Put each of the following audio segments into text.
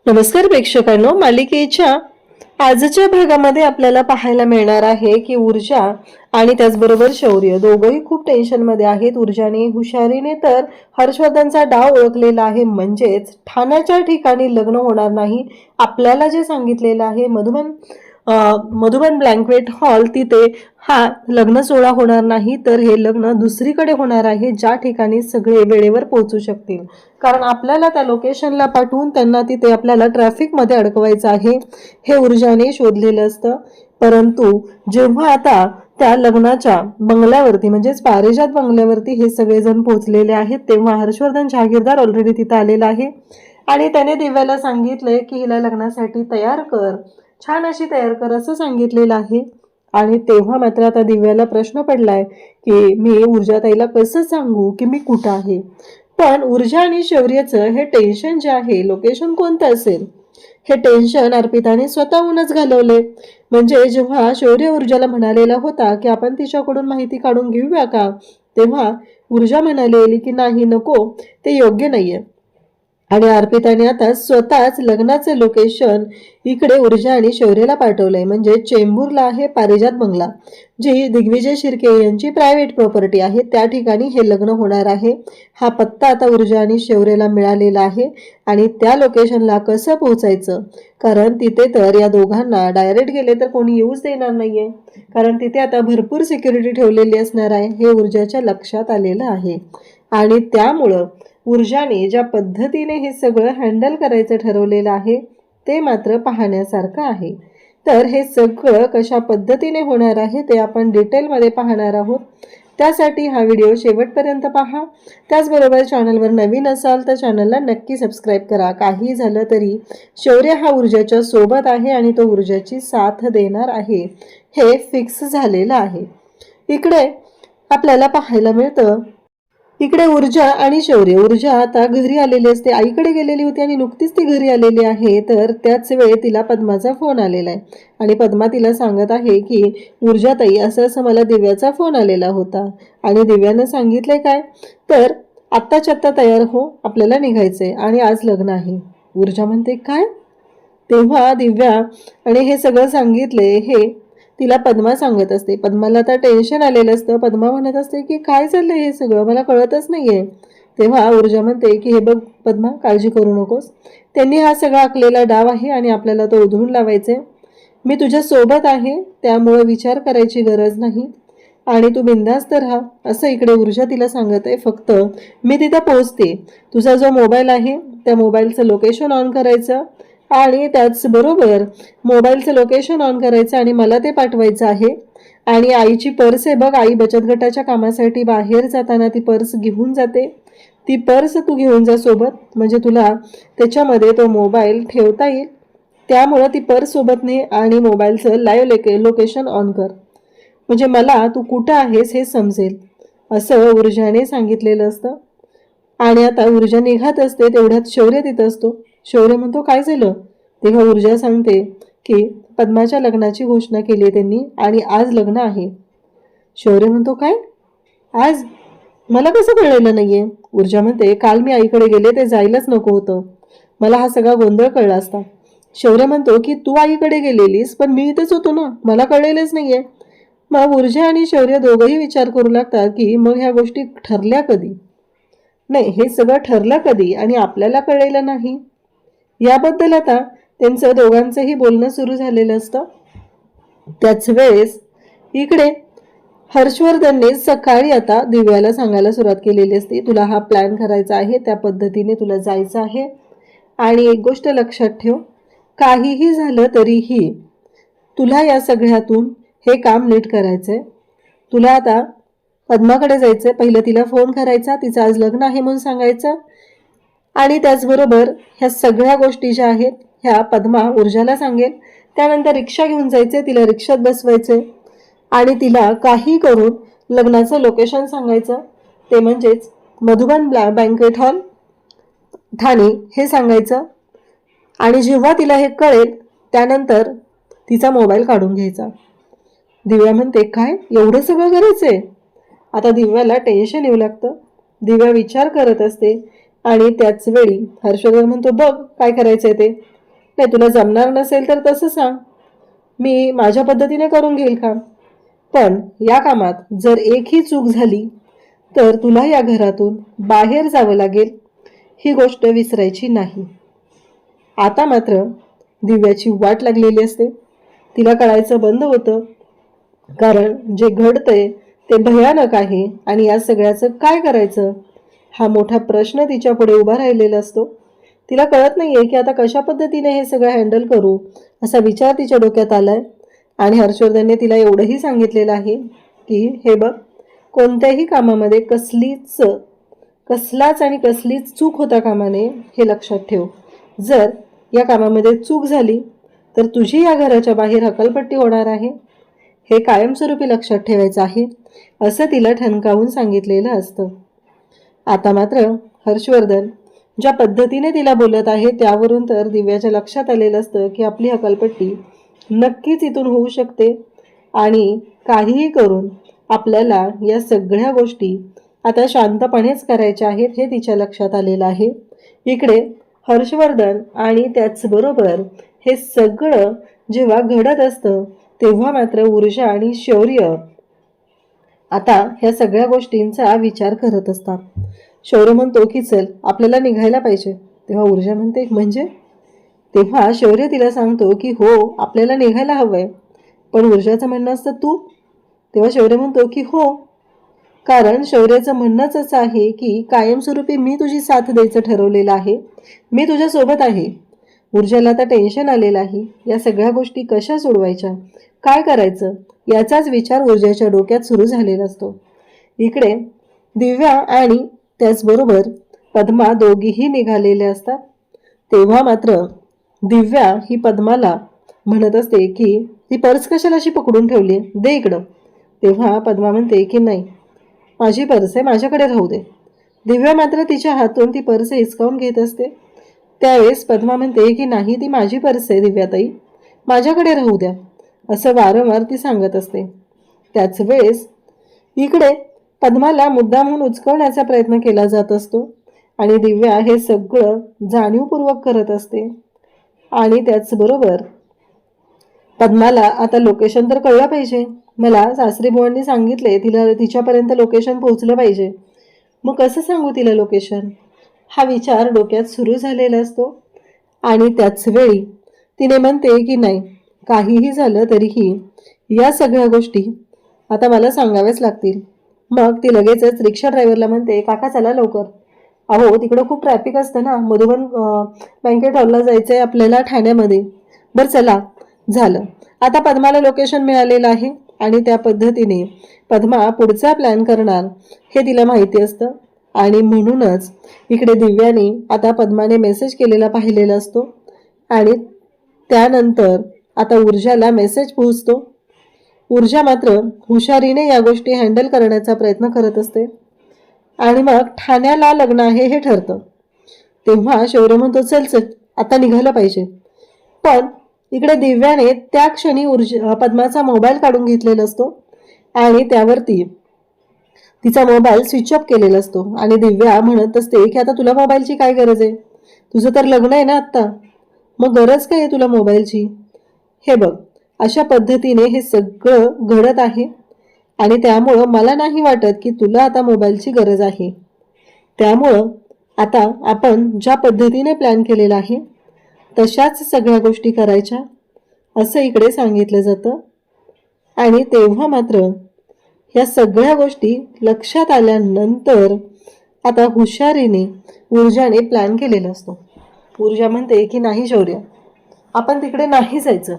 नमस्कार प्रेक्षकांनो, मालिकेच्या आजच्या भागामध्ये आपल्याला पाहायला मिळणार आहे की ऊर्जा आणि त्याचबरोबर शौर्य दोघंही खूप टेन्शनमध्ये आहेत. ऊर्जाने हुशारीने तर हर्षवर्धनचा डाव ओळखलेला आहे, म्हणजेच ठाण्याच्या ठिकाणी लग्न होणार नाही. आपल्याला जे सांगितलेलं आहे मधुबन ब्लँक्वेट हॉल, तिथे हा लग्न सोहळा होणार नाही, तर हे लग्न दुसरीकडे होणार आहे, ज्या ठिकाणी सगळे वेळेवर पोहोचू शकतील. कारण आपल्याला त्या लोकेशनला पाठवून त्यांना तिथे आपल्याला ट्रॅफिकमध्ये अडकवायचं आहे, हे ऊर्जाने शोधलेलं असतं. परंतु जेव्हा आता त्या लग्नाच्या बंगल्यावरती म्हणजेच पारिजात बंगल्यावरती हे सगळेजण पोहोचलेले आहेत, तेव्हा हर्षवर्धन जहागीरदार ऑलरेडी तिथं आलेला आहे आणि त्याने दिव्याला सांगितलंय की हिला लग्नासाठी तयार कर, छान अशी तयार कर असं सांगितलेलं आहे. आणि तेव्हा मात्र आता दिव्याला प्रश्न पडलाय की मी ऊर्जाताईला कसं सांगू की मी कुठं आहे. पण ऊर्जा आणि शौर्याचं हे टेन्शन जे आहे, लोकेशन कोणतं असेल, हे टेन्शन अर्पिताने स्वतःहूनच घालवले. म्हणजे जेव्हा शौर्य ऊर्जाला म्हणालेला होता की आपण तिच्याकडून माहिती काढून घेऊया का, तेव्हा ऊर्जा म्हणालेली की नाही, नको, ते योग्य नाहीये. आणि अर्पिताने आता स्वतःच लग्नाचे लोकेशन इकडे ऊर्जा आणि शौर्यला पाठवलंय. म्हणजे चेंबूरला आहे पारिजात बंगला, जी दिग्विजय शिर्के यांची प्रायव्हेट प्रॉपर्टी आहे, त्या ठिकाणी हे लग्न होणार आहे. हा पत्ता आता ऊर्जा आणि शौर्यला मिळालेला आहे. आणि त्या लोकेशनला कसं पोहोचायचं, कारण तिथे तर या दोघांना डायरेक्ट गेले तर कोणी येऊच देणार नाहीये, कारण तिथे आता भरपूर सिक्युरिटी ठेवलेली असणार आहे, हे ऊर्जाच्या लक्षात आलेलं आहे. आणि त्यामुळं ऊर्जाने ज्या पद्धतीने हे सगळं हँडल करायचं ठरवलेलं आहे, ते मात्र पाहण्यासारखं आहे. तर हे सगळं कशा पद्धतीने होणार आहे ते आपण डिटेलमध्ये पाहणार आहोत. त्यासाठी हा व्हिडिओ शेवटपर्यंत पहा. त्याचबरोबर चॅनलवर नवीन असाल तर चॅनलला नक्की सबस्क्राईब करा. काही झालं तरी शौर्य हा ऊर्जाच्या सोबत आहे आणि तो ऊर्जाची साथ देणार आहे, हे फिक्स झालेलं आहे. इकडे आपल्याला पाहायला मिळतं, इकडे ऊर्जा आणि शौर्य, ऊर्जा आता घरी आलेली असते, आईकडे गेलेली होती आणि नुकतीच ती घरी आलेली आहे. तर त्याच वेळी तिला पद्माचा फोन आलेला आहे आणि पद्मा तिला सांगत आहे की ऊर्जाताई, असं असं मला दिव्याचा फोन आलेला होता. आणि दिव्यानं सांगितले काय, तर आत्ताच्या आत्ता तयार हो, आपल्याला निघायचंय आणि आज लग्न आहे. ऊर्जा म्हणते काय, तेव्हा दिव्या आणि हे सगळं सांगितले हे तिला पद्मा सांगत असते. पद्माला आता टेन्शन आलेलं असतं. पद्मा म्हणत असते की काय चाललंय हे सगळं, मला कळतच नाहीये. तेव्हा ऊर्जा म्हणते की हे बघ पद्मा, काळजी करू नकोस, त्यांनी हा सगळा आखलेला डाव आहे आणि आपल्याला तो उधळून लावायचे. मी तुझ्या सोबत आहे, त्यामुळे विचार करायची गरज नाही आणि तू बिंदास्त राहा, असं इकडे ऊर्जा तिला सांगत आहे. फक्त मी तिथं पोहोचते, तुझा जो मोबाईल आहे त्या मोबाईलचं लोकेशन ऑन करायचं आणि त्याचबरोबर मोबाईलचं लोकेशन ऑन करायचं आणि मला ते पाठवायचं आहे. आणि आईची पर्स आहे बघ, आई बचत गटाच्या कामासाठी बाहेर जाताना ती पर्स घेऊन जाते, ती पर्स तू घेऊन जा सोबत, म्हणजे तुला त्याच्यामध्ये तो मोबाईल ठेवता येईल. त्यामुळं ती पर्स सोबत ने आणि मोबाईलचं लाईव्ह लोकेशन ऑन कर, म्हणजे मला तू कुठं आहेस हे समजेल, असं ऊर्जाने सांगितलेलं असतं. आणि आता ऊर्जा निघत असते, तेवढ्यात शौर्य तिथं असतो. शौर्य म्हणतो काय झालं, तेव्हा ऊर्जा सांगते की पद्माच्या लग्नाची घोषणा केली आहे त्यांनी आणि आज लग्न आहे. शौर्य म्हणतो काय, आज, मला कसं कळलेलं नाहीये. ऊर्जा म्हणते काल मी आईकडे गेले, ते जायलाच नको होतं, मला हा सगळा गोंधळ कळला असता. शौर्य म्हणतो की तू आईकडे गेलेलीस पण मी इथेच होतो ना, मला कळलेलंच नाहीये. मग ऊर्जा आणि शौर्य दोघंही विचार करू लागतात की मग ह्या गोष्टी ठरल्या कधी, नाही हे सगळं ठरलं कधी आणि आपल्याला कळलेलं नाही, याबद्दल आता त्यांचं दोघांचंही बोलणं सुरू झालेलं असतं. त्याच वेळेस इकडे हर्षवर्धनने सकाळी आता दिव्याला सांगायला सुरुवात केलेली असते, तुला हा प्लॅन करायचा आहे, त्या पद्धतीने तुला जायचं आहे. आणि एक गोष्ट लक्षात ठेव, काहीही झालं तरीही तुला या सगळ्यातून हे काम नीट करायचंय. तुला आता पद्माकडे जायचंय, पहिलं तिला फोन करायचा, तिचं आज लग्न आहे म्हणून सांगायचं. आणि त्याचबरोबर ह्या सगळ्या गोष्टी ज्या आहेत ह्या पद्मा ऊर्जाला सांगेल. त्यानंतर रिक्षा घेऊन जायचे, तिला रिक्षात बसवायचे आणि तिला काही करून लग्नाचं लोकेशन सांगायचं, ते म्हणजेच मधुबन बँकेट हॉल ठाणे हे सांगायचं. आणि जेव्हा तिला हे कळेल त्यानंतर तिचा मोबाईल काढून घ्यायचा. दिव्या म्हणते काय, एवढं सगळं करायचंय. आता दिव्याला टेन्शन येऊ लागतं, दिव्या विचार करत असते. आणि त्याच वेळी हर्षवर्धन म्हणतो बघ काय करायचंय ते, नाही तुला जमणार नसेल तर तसं सांग, मी माझ्या पद्धतीने करून घेईल काम. पण या कामात जर एकही चूक झाली तर तुला या घरातून बाहेर जावं लागेल, ही गोष्ट विसरायची नाही. आता मात्र दिव्याची वाट लागलेली असते. तिला कळायचं बंद होतं, कारण जे घडतंय ते भयानक आहे आणि या सगळ्याचं काय करायचं हा मोठा प्रश्न तिच्या पुढे उभा राहिलेला असतो. तिला कळत नाहीये की आता कशा पद्धतीने हे सगळं हँडल करू, असा विचार तिच्या डोक्यात आलाय. आणि हर्षवर्धनने तिला एवढंही सांगितलेलं आहे की हे बघ, कोणत्याही कामामध्ये कसलाच आणि कसलीच चूक होता कामा नये, हे लक्षात ठेव. जर या कामामध्ये चूक झाली तर तुझी या घराच्या बाहेर हकालपट्टी होणार आहे, हे कायमस्वरूपी लक्षात ठेवायचं आहे, असं तिला ठणकावून सांगितलेलं असतं. आता मात्र हर्षवर्धन ज्या पद्धतीने तिला बोलत आहे त्यावरून तर दिव्याच्या लक्षात आलेलं असतं की आपली हकालपट्टी नक्कीच इथून होऊ शकते आणि काहीही करून आपल्याला या सगळ्या गोष्टी आता शांतपणेच करायच्या आहेत, हे तिच्या लक्षात आलेलं आहे. इकडे हर्षवर्धन आणि त्याचबरोबर हे सगळं जेव्हा घडत असतं तेव्हा मात्र ऊर्जा आणि शौर्य आता ह्या सगळ्या गोष्टींचा विचार करत असतात. शौर्य म्हणतो की चल आपल्याला निघायला पाहिजे. तेव्हा ऊर्जा म्हणते म्हणजे? तेव्हा शौर्य तिला सांगतो की हो आपल्याला निघायला हवंय. पण ऊर्जाचं म्हणणं असतं तू. तेव्हा शौर्य म्हणतो की हो, कारण शौर्याचं म्हणणंच असं आहे की कायमस्वरूपी मी तुझी साथ द्यायचं ठरवलेलं आहे, मी तुझ्या सोबत आहे. ऊर्जाला आता टेन्शन आलेलं आहे. या सगळ्या गोष्टी कशा सोडवायच्या, काय करायचं याचाच विचार ऊर्जाच्या डोक्यात सुरू झालेला असतो. इकडे दिव्या आणि त्याचबरोबर पद्मा दोघीही निघालेले असतात. तेव्हा मात्र दिव्या ही पद्माला म्हणत असते की ती पर्स कशाला अशी पकडून ठेवली, दे इकडं. तेव्हा पद्मा म्हणते की नाही, माझी पर्स आहे, माझ्याकडे राहू दे. दिव्या मात्र तिच्या हातून ती पर्स हिसकावून घेत असते. त्यावेळेस पद्मा म्हणते की नाही, ती माझी पर्स आहे दिव्याताई, माझ्याकडे राहू द्या, असं वारंवार ती सांगत असते. त्याच वेळेस इकडे पद्माला मुद्दामहून उचकवण्याचा प्रयत्न केला जात असतो आणि दिव्या हे सगळं जाणीवपूर्वक करत असते. आणि त्याचबरोबर पद्माला आता लोकेशन तर कळलं पाहिजे. मला सासरी बुवांनी सांगितले तिला तिच्यापर्यंत लोकेशन पोहोचलं पाहिजे. मग कसं सांगू तिला लोकेशन, हा विचार डोक्यात सुरू झालेला असतो. आणि त्याच वेळी तिने म्हणते की नाही, काहीही झालं तरीही या सगळ्या गोष्टी आता मला सांगाव्याच लागतील. मग ती लगेचच रिक्षा ड्रायव्हरला म्हणते, काका चला लवकर, अहो तिकडं खूप ट्रॅफिक असतं ना, मधुबन बँकेट हॉलला जायचं आहे आपल्याला ठाण्यामध्ये. बरं चला. झालं. आता पद्माला लोकेशन मिळालेलं आहे आणि त्या पद्धतीने पद्मा पुढचा प्लॅन करणार हे तिला माहिती असतं. आणि म्हणूनच इकडे दिव्याने आता पद्माने मेसेज केलेला पाहिलेला असतो आणि त्यानंतर आता ऊर्जाला मेसेज पोहोचतो. ऊर्जा मात्र हुशारीने या गोष्टी हँडल करण्याचा प्रयत्न करत असते आणि मग ठाण्याला लग्न आहे हे ठरतं. तेव्हा शौर्य म्हणतो चल चल आता निघायला पाहिजे. पण इकडे दिव्याने त्या क्षणी पद्माचा मोबाईल काढून घेतलेला असतो आणि त्यावरती तिचा मोबाईल स्विच ऑफ केलेला असतो. आणि दिव्या म्हणत असते की आता तुला मोबाईलची काय गरज आहे, तुझं तर लग्न आहे ना आत्ता, मग गरज काय आहे तुला मोबाईलची. हे बघ, अशा पद्धतीने हे सगळं घडत आहे आणि त्यामुळं मला नाही वाटत की तुला आता मोबाईलची गरज आहे. त्यामुळं आता आपण ज्या पद्धतीने प्लॅन केलेला आहे तशाच सगळ्या गोष्टी करायच्या, असं इकडे सांगितलं जातं. आणि तेव्हा मात्र या सगळ्या गोष्टी लक्षात आल्यानंतर आता हुशारीने ऊर्जाने प्लॅन केलेला असतो. ऊर्जा म्हणते की नाही शौर्य, आपण तिकडे नाही जायचं.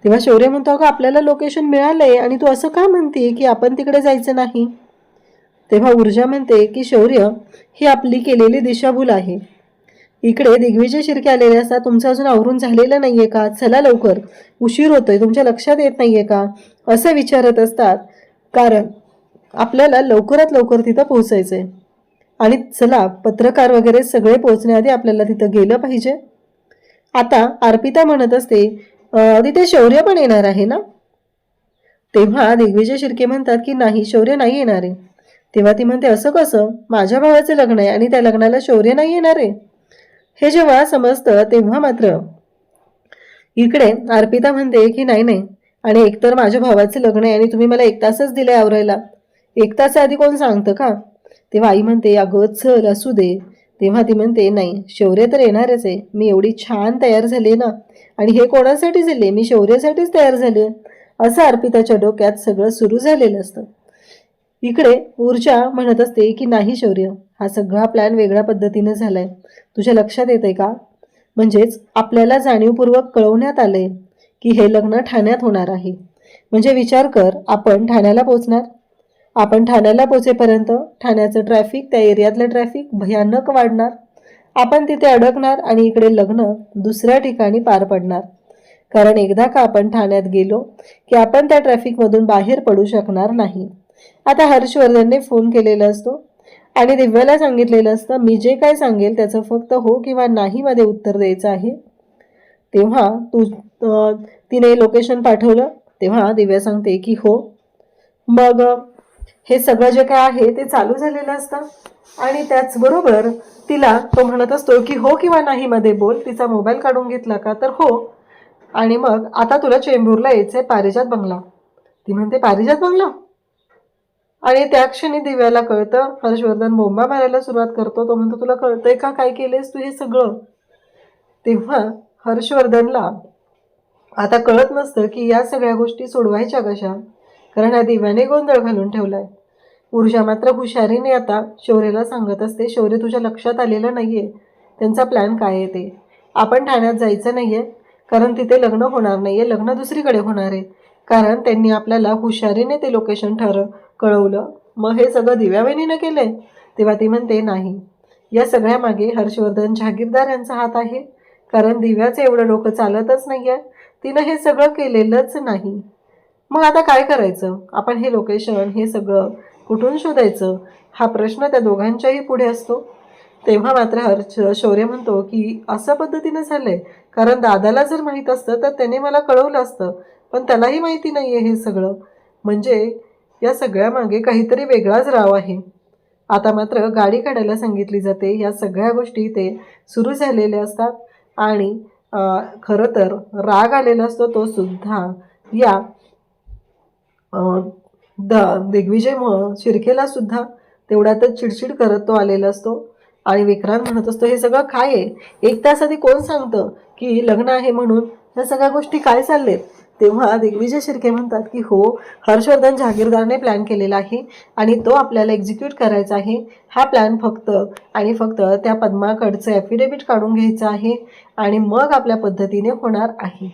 तेव्हा शौर्य म्हणतो अगं आपल्याला लोकेशन मिळालंय आणि तू असं का म्हणते की आपण तिकडे जायचं नाही. तेव्हा ऊर्जा म्हणते की शौर्य, ही आपली केलेली दिशाभूल आहे. इकडे दिग्विजय शिर्के आलेले असतात, तुमचं अजून आवरून झालेलं नाहीये का, चला लवकर, उशीर होतोय, तुमच्या लक्षात येत नाहीये का, असं विचारत असतात. कारण आपल्याला लवकरात लवकर तिथं पोहोचायचंय आणि चला पत्रकार वगैरे सगळे पोहोचण्याआधी आपल्याला तिथं गेलं पाहिजे. आता अर्पिता म्हणत असते तिथे शौर्य पण येणार आहे ना. तेव्हा दिग्विजय शिर्के म्हणतात की नाही, शौर्य नाही येणार आहे. तेव्हा ती म्हणते असं कसं, माझ्या भावाचं लग्न आहे आणि त्या लग्नाला शौर्य नाही येणार आहे. हे जेव्हा समजतं तेव्हा मात्र इकडे अर्पिता म्हणते की नाही नाही, आणि एकतर माझ्या भावाचं लग्न आहे आणि तुम्ही मला 1 तासच दिलाय आवरायला. 1 तास आधी कोण सांगतं का? तेव्हा आई म्हणते अगं चल असू दे. तेव्हा ती म्हणते नाही, शौर्य तर येणारच आहे. मी एवढी छान तयार झाले ना, आणि हे कोणासाठी झाले? मी शौर्यासाठीच तयार झाले. असं अर्पिताच्या डोक्यात सगळं सुरू झालेलं असतं. इकडे ऊर्जा म्हणत असते की नाही शौर्य, हा सगळा प्लॅन वेगळ्या पद्धतीने झालाय. तुझ्या लक्षात येतंय का? म्हणजेच आपल्याला जाणीवपूर्वक कळवण्यात आलंय की हे लग्न ठाण्यात होणार आहे. म्हणजे विचार कर, आपण ठाण्याला पोहोचणार. आपण ठाण्याला पोहोचेपर्यंत ठाण्याचं ट्रॅफिक, त्या एरियातलं ट्रॅफिक भयानक वाढणार. आपण तिथे अडकणार आणि इकडे लग्न दुसऱ्या ठिकाणी पार पडणार. कारण एकदा का आपण ठाण्यात गेलो की आपण त्या ट्रॅफिकमधून बाहेर पडू शकणार नाही. आता हर्षवर्धनने फोन केलेला असतो आणि दिव्याला सांगितलेलं असतं मी जे काय सांगेल त्याचं फक्त हो किंवा नाही मध्ये उत्तर द्यायचं आहे. तेव्हा तिने लोकेशन पाठवलं. तेव्हा दिव्या सांगते की हो. मग हे सगळं जे काय आहे ते चालू झालेलं असतं आणि त्याचबरोबर तिला तो म्हणत असतो की हो किंवा नाही मध्ये बोल. तिचा मोबाईल काढून घेतला का तर हो. आणि मग आता तुला चेंबूरला यायचंय पारिजात बंगला. ती म्हणते पारिजात बंगला. आणि त्या क्षणी दिव्याला कळतं. हर्षवर्धन बोंबा मारायला सुरुवात करतो. तो म्हणतो तुला कळतंय का काय केलंयस तू हे सगळं? तेव्हा हर्षवर्धनला आता कळत नसतं की या सगळ्या गोष्टी सोडवायच्या कशा, कारण या दिव्याने गोंधळ घालून ठेवलाय. ऊर्जा मात्र हुशारीने आता शौर्यला सांगत असते शौर्य तुझ्या लक्षात आलेलं नाहीये त्यांचा प्लॅन काय आहे ते. आपण ठाण्यात जायचं नाहीये कारण तिथे लग्न होणार नाहीये, लग्न दुसरीकडे होणार आहे. कारण त्यांनी आपल्याला हुशारीने ते लोकेशन कळवलं. मग हे सगळं दिव्यावहिनीनं केलंय? तेव्हा ती म्हणते नाही, या सगळ्या मागे हर्षवर्धन जहागीरदार यांचा हात आहे. कारण दिव्याचं एवढं डोकं चालतच नाहीये, तिनं हे सगळं केलेलंच नाही. मग आता काय करायचं? आपण हे लोकेशन हे सगळं कुठून शोधायचं हा प्रश्न त्या दोघांच्याही पुढे असतो. तेव्हा मात्र शौर्य म्हणतो की असं पद्धतीनं झालंय, कारण दादाला जर माहीत असतं तर त्याने मला कळवलं असतं, पण त्यालाही माहिती नाहीये हे सगळं. म्हणजे या सगळ्या मागे काहीतरी वेगळाच राव आहे. आता मात्र गाडी काढायला सांगितली जाते. या सगळ्या गोष्टी ते सुरू झालेल्या असतात आणि खरं तर राग आलेला असतो तो सुद्धा या दिग्विजयमुळं. शिर्केला सुद्धा तेवढ्यातच चिडचिड करत तो आलेला असतो आणि विक्रांत म्हणत असतो हे सगळं काय आहे? 1 तास आधी कोण सांगतं की लग्न आहे म्हणून? ह्या सगळ्या गोष्टी काय चाललेत? तेव्हा दिग्विजय शिर्के म्हणतात की हो, हर्षवर्धन जहागीरदारने प्लॅन केलेला आहे आणि तो आपल्याला एक्झिक्यूट करायचा आहे. हा प्लॅन फक्त आणि फक्त त्या पद्माकडचं ॲफिडेविट काढून घ्यायचं आहे आणि मग आपल्या पद्धतीने होणार आहे.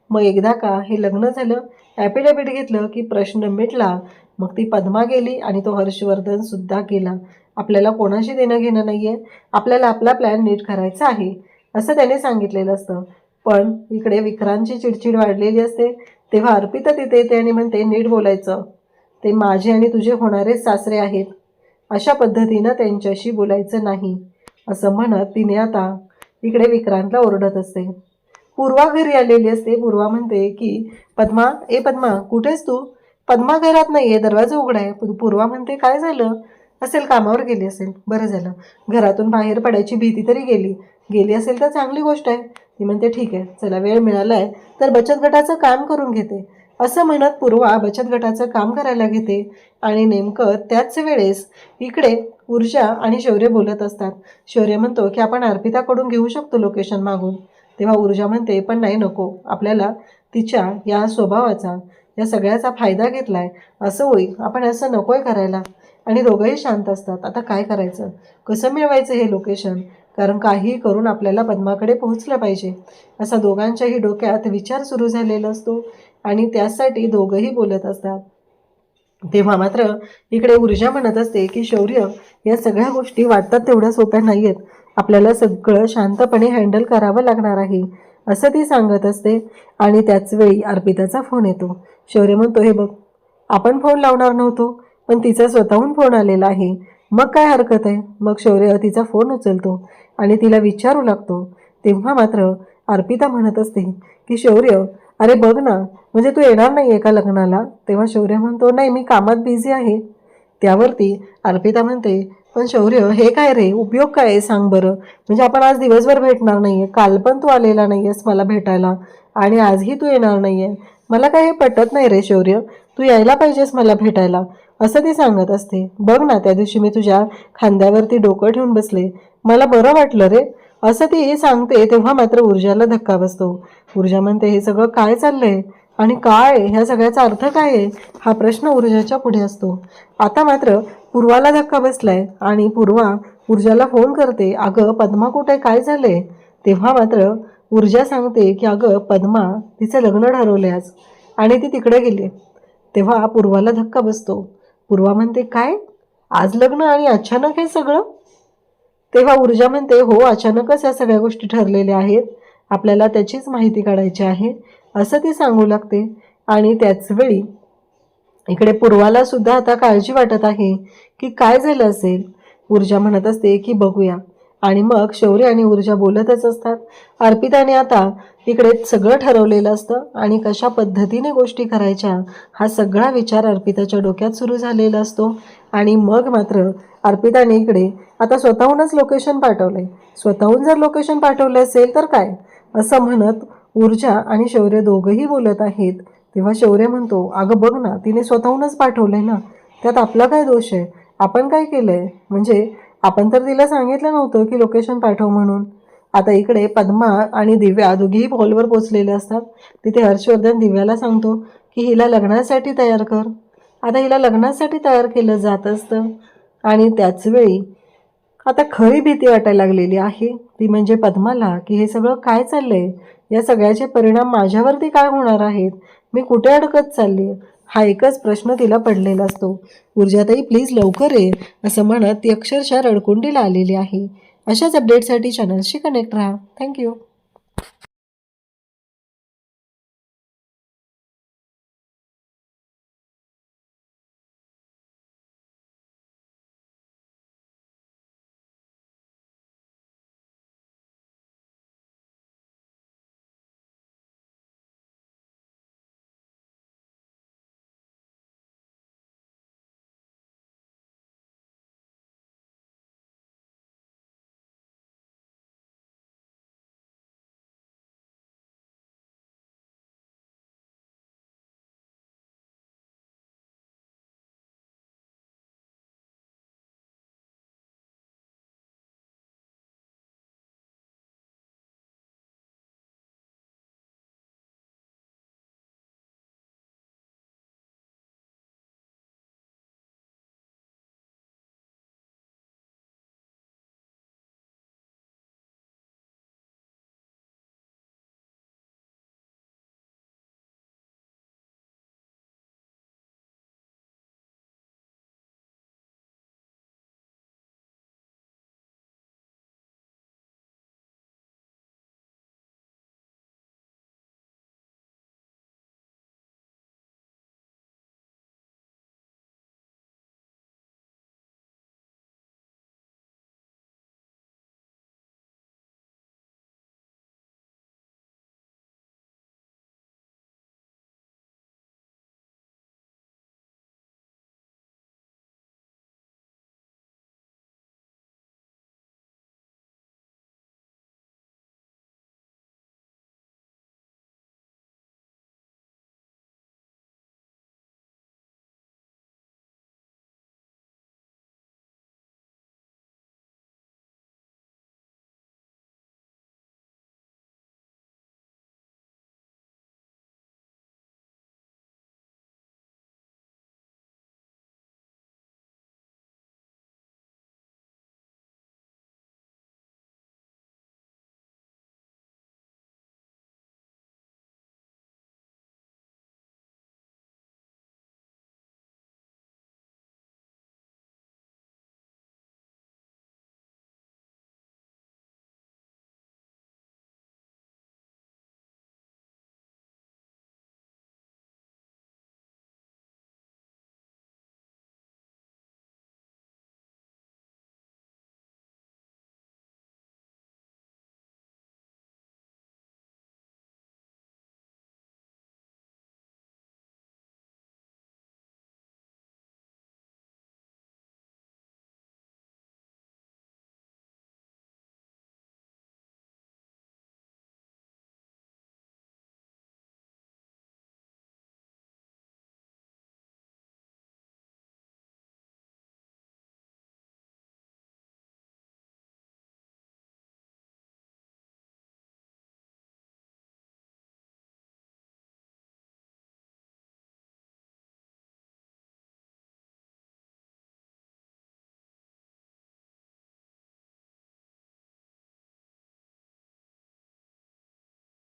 मग एकदा का हे लग्न झालं, ॲफिडेविट घेतलं की प्रश्न मिटला. मग ती पद्मा गेली आणि तो हर्षवर्धन सुद्धा गेला. आपल्याला कोणाशी देणं घेणं नाहीये, आपल्याला आपला प्लॅन नीट करायचा आहे असं त्याने सांगितलेलं असतं. पण इकडे विक्रांतची चिडचिड वाढलेली असते. तेव्हा अर्पिता तिथे येते आणि म्हणते नीट बोलायचं, ते माझे आणि तुझे होणारे सासरे आहेत, अशा पद्धतीनं त्यांच्याशी बोलायचं नाही असं म्हणत तिने आता इकडे विक्रांतला ओरडत असते. पूर्वा घरी आलेली असते. पूर्वा म्हणते की पद्मा, ए पद्मा कुठेस तू? पद्मा घरात नाहीये, दरवाजा उघडा आहे. पूर्वा म्हणते काय झालं असेल? कामावर गेली असेल. बरं झालं, घरातून बाहेर पडायची भीती तरी गेली असेल तर चांगली गोष्ट आहे. ती म्हणते ठीक आहे, चला वेळ मिळालाय तर बचत गटाचं काम करून घेते. असं म्हणत पूर्वा बचत गटाचं काम करायला घेते आणि नेमकं त्याच वेळेस इकडे ऊर्जा आणि शौर्य बोलत असतात. शौर्य म्हणतो की आपण अर्पिताकडून घेऊ शकतो लोकेशन मागून. तेव्हा ऊर्जा म्हणते पण नाही, नको, आपल्याला तिच्या या स्वभावाचा या सगळ्याचा फायदा घेतलाय असं होईल, आपण असं नकोय करायला. आणि दोघंही शांत असतात. आता काय करायचं, कसं मिळवायचं हे लोकेशन? कारण काहीही करून आपल्याला पद्माकडे पोहोचलं पाहिजे असा दोघांच्याही डोक्यात विचार सुरू झालेला असतो आणि त्यासाठी दोघंही बोलत असतात. तेव्हा मात्र इकडे ऊर्जा म्हणत असते की शौर्य, या सगळ्या गोष्टी वाटतात तेवढ्या सोप्या नाही आहेत, आपल्याला सगळं शांतपणे हँडल करावं लागणार आहे असं ती सांगत असते. आणि त्याच वेळी अर्पिताचा फोन येतो. शौर्य म्हणतो हे बघ, आपण फोन लावणार नव्हतो पण तिचा स्वतःहून फोन आलेला आहे, मग काय हरकत आहे? मग शौर्य तिचा फोन उचलतो आणि तिला विचारू लागतो. तेव्हा मात्र अर्पिता म्हणत असते की शौर्य, अरे बघ ना, म्हणजे तू येणार नाही आहे का लग्नाला? तेव्हा शौर्य म्हणतो नाही, मी कामात बिझी आहे. त्यावरती अर्पिता म्हणते पण शौर्य, हे काय रे, उपयोग काय आहे सांग बरं. म्हणजे आपण आज दिवसभर भेटणार नाहीये, काल पण तू आलेला नाहीयेस मला भेटायला आणि आजही तू येणार नाहीये. मला काय हे पटत नाही रे शौर्य, तू यायला पाहिजेस मला भेटायला, असं ती सांगत असते. बघ ना, त्या दिवशी मी तुझ्या खांद्यावरती डोकं ठेवून बसले, मला बरं वाटलं रे, असं ती सांगते. तेव्हा मात्र ऊर्जाला धक्का बसतो. ऊर्जा म्हणते, हे सगळं काय चाललंय आणि काय ह्या सगळ्याचा अर्थ काय आहे, हा प्रश्न ऊर्जाच्या पुढे असतो. आता मात्र पूर्वाला धक्का बसलाय आणि पूर्वा ऊर्जाला फोन करते, अगं पद्मा कुठे, काय झालंय. तेव्हा मात्र ऊर्जा सांगते की अगं पद्मा, तिचं लग्न ठरवलंय आज आणि ती तिकडे गेली. तेव्हा पूर्वाला धक्का बसतो. पूर्वा म्हणते, काय, आज लग्न आणि अचानक हे सगळं. तेव्हा ऊर्जा म्हणते, हो अचानकच या सगळ्या गोष्टी ठरलेल्या आहेत, आपल्याला त्याचीच माहिती काढायची आहे, असं ती सांगू लागते. आणि त्याच वेळी इकडे पूर्वाला सुद्धा आता काळजी वाटत आहे की काय झालं असेल. ऊर्जा म्हणत असते की बघूया. आणि मग शौर्य आणि ऊर्जा बोलतच असतात. अर्पिताने आता इकडे सगळं ठरवलेलं असतं आणि कशा पद्धतीने गोष्टी करायच्या हा सगळा विचार अर्पिताच्या डोक्यात सुरू झालेला असतो. आणि मग मात्र अर्पिताने इकडे आता स्वतःहूनच लोकेशन पाठवलंय. स्वतःहून जर लोकेशन पाठवलं असेल तर काय, असं म्हणत ऊर्जा आणि शौर्य दोघंही बोलत आहेत. तेव्हा शौर्य म्हणतो, अगं बघ ना, तिने स्वतःहूनच पाठवलंय ना, त्यात आपला काय दोष आहे, आपण काय केलंय, म्हणजे आपण तर तिला सांगितलं नव्हतं की लोकेशन पाठव म्हणून. आता इकडे पद्मा आणि दिव्या दोघीही हॉलवर पोचलेले असतात. तिथे हर्षवर्धन दिव्याला सांगतो की हिला लग्नासाठी तयार कर. आता हिला लग्नासाठी तयार केलं जात असतं. आणि त्याच वेळी आता खरी भीती वाटायला लागलेली आहे, ती म्हणजे पद्माला, की हे सगळं काय चाललंय, या सगळ्याचे परिणाम माझ्यावरती काय होणार आहेत, मी कुठे अडकत चालली, हा एकच प्रश्न तिला पडलेला असतो. ऊर्जाताई प्लीज लवकर ये, असं म्हणत ती अक्षरशः रडकुंडीला आलेली आहे. अशाच अपडेटसाठी चॅनलशी कनेक्ट राहा. थँक्यू.